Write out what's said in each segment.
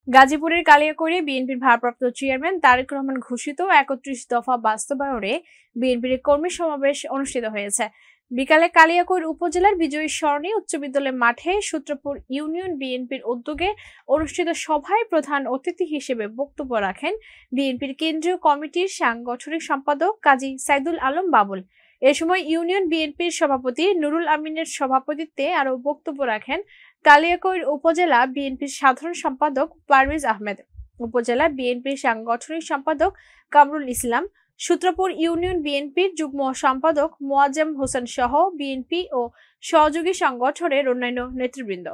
গাজীপুরের কালিয়াকৈরে বিএনপির ভারপ্রাপ্ত চেয়ারম্যান তারেক রহমান ঘোষিত ৩১ দফা বাস্তবায়নে বিএনপির কর্মী সমাবেশ অনুষ্ঠিত হয়েছে। বিকালে কালিয়াকৈর উপজেলার বিজয়ী সরণি উচ্চ বিদ্যালয় মাঠে সূত্রপুর ইউনিয়ন বিএনপির উদ্যোগে অনুষ্ঠিত সভায় প্রধান অতিথি হিসেবে বক্তব্য রাখেন বিএনপির কেন্দ্রীয় কমিটির সাংগঠনিক সম্পাদক কাজী সাইদুল আলম বাবুল। এ সময় ইউনিয়ন বিএনপির সভাপতি নুরুল আমিনের সভাপতিত্বে আরও বক্তব্য রাখেন কালিয়াকৈর উপজেলা বিএনপির সাধারণ সম্পাদক পারভেজ আহমেদ, উপজেলা বিএনপির সাংগঠনিক সম্পাদক কামরুল ইসলাম, সূত্রপুর ইউনিয়ন বিএনপির যুগ্ম সম্পাদক মোয়াজ্জেম হোসেন সহ বিএনপি ও সহযোগী সংগঠনের অন্যান্য নেতৃবৃন্দ।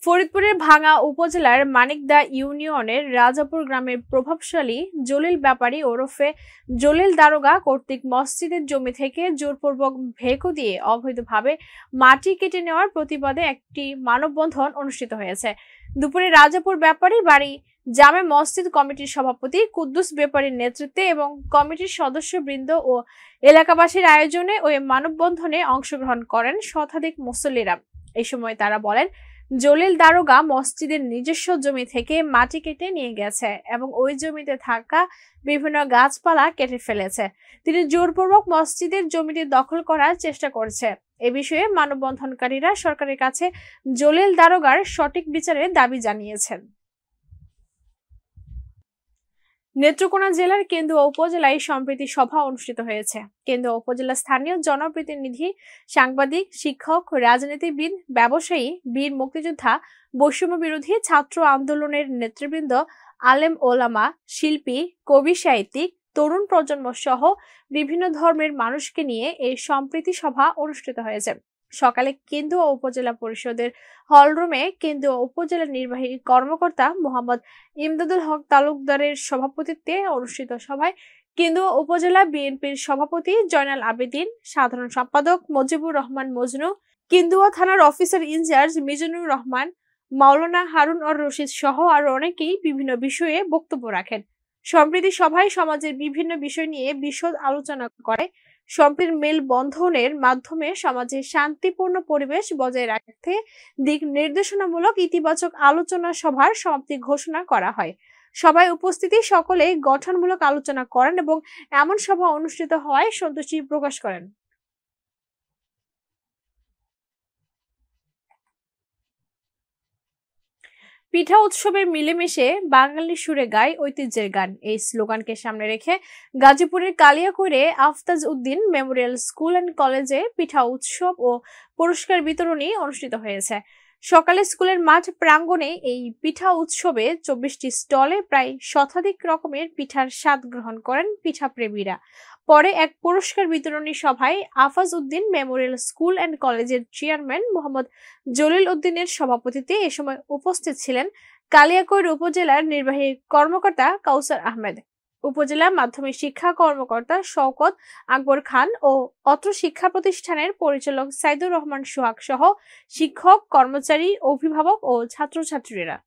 ফরিদপুরের ভাঙ্গা উপজেলার মানিকদা ইউনিয়নের রাজাপুর গ্রামের প্রভাবশালী জলিল ব্যাপারী ওরফে জলিল দারোগা কর্তৃক মসজিদের জমি থেকে জোরপূর্বক ভেকু দিয়ে অবৈধভাবে মাটি কেটে নেওয়ার প্রতিবাদে একটি মানববন্ধন অনুষ্ঠিত হয়েছে। দুপুরে রাজাপুর ব্যাপারী বাড়ি জামে মসজিদ কমিটির সভাপতি কুদ্দুস ব্যাপারীর নেতৃত্বে এবং কমিটির সদস্যবৃন্দ ও এলাকাবাসীর আয়োজনে ওই মানববন্ধনে অংশগ্রহণ করেন শতাধিক মুসল্লিরা। এই সময় তারা বলেন, জলিল দারোগা মসজিদের নিজস্ব জমি থেকে মাটি কেটে নিয়ে গেছে এবং ওই জমিতে থাকা বিভিন্ন গাছপালা কেটে ফেলেছে। তিনি জোরপূর্বক মসজিদের জমিটি দখল করার চেষ্টা করছে। এ বিষয়ে মানববন্ধনকারীরা সরকারের কাছে জলিল দারোগার সঠিক বিচারের দাবি জানিয়েছেন। নেত্রকোনা জেলার কেন্দুয়া উপজেলায় সম্প্রীতি সভা অনুষ্ঠিত হয়েছে। কেন্দুয়া উপজেলা স্থানীয় জনপ্রতিনিধি, সাংবাদিক, শিক্ষক, রাজনীতিবিদ, ব্যবসায়ী, বীর মুক্তিযোদ্ধা, বৈষম্য বিরোধী ছাত্র আন্দোলনের নেতৃবৃন্দ, আলেম ওলামা, শিল্পী, কবি, সাহিত্যিক, তরুণ প্রজন্ম সহ বিভিন্ন ধর্মের মানুষকে নিয়ে এই সম্প্রীতি সভা অনুষ্ঠিত হয়েছে। সকালে কেন্দুয়া উপজেলা পরিষদের হলরুমে কেন্দুয়া উপজেলা নির্বাহী কর্মকর্তা মোহাম্মদ ইমদাদুল হক তালুকদারের সভাপতিত্বে অনুষ্ঠিত সভায় কেন্দুয়া উপজেলা বিএনপির সভাপতি জয়নাল আবেদিন, সাধারণ সম্পাদক মজিবুর রহমান মজনু, কেন্দুয়া থানার অফিসার ইনচার্জ মিজানুর রহমান, মাওলানা হারুন অর রশিদ সহ আরো অনেকেই বিভিন্ন বিষয়ে বক্তব্য রাখেন। সম্প্রীতি সভায় সমাজের বিভিন্ন বিষয় নিয়ে বিশদ আলোচনা করে সম্প্রীতির মেল বন্ধনের মাধ্যমে সমাজে শান্তিপূর্ণ পরিবেশ বজায় রাখতে দিক নির্দেশনামূলক ইতিবাচক আলোচনা সভার সমাপ্তি ঘোষণা করা হয়। সভায় উপস্থিতি সকলে গঠনমূলক আলোচনা করেন এবং এমন সভা অনুষ্ঠিত হওয়ায় সন্তুষ্টি প্রকাশ করেন। পিঠা উৎসবে মিলেমিশে বাঙালি সুরে গায় ঐতিহ্যের গান, এই স্লোগানকে সামনে রেখে গাজীপুরের কালিয়াকৈরে আফতাজ উদ্দিন মেমোরিয়াল স্কুল অ্যান্ড কলেজে পিঠা উৎসব ও পুরস্কার বিতরণী অনুষ্ঠিত হয়েছে। সকালে স্কুলের মাঠ প্রাঙ্গণে এই পিঠা উৎসবে 24টি স্টলে প্রায় শতাধিক রকমের পিঠার স্বাদ গ্রহণ করেন পিঠা প্রেমীরা। পরে এক পুরস্কার বিতরণী সভায় Afaz Uddin Memorial school and কলেজের চেয়ারম্যান মোহাম্মদ জলিল উদ্দিনের সভাপতিত্বে এ সময় উপস্থিত ছিলেন কালিয়াকৈর উপজেলার নির্বাহী কর্মকর্তা কাউসার আহমেদ, উপজেলা মাধ্যমিক শিক্ষা কর্মকর্তা শওকত আকবর খান ও অত্র শিক্ষা প্রতিষ্ঠানের পরিচালক সাইদুর রহমান সোহাগ সহ শিক্ষক, কর্মচারী, অভিভাবক ও ছাত্রছাত্রীরা।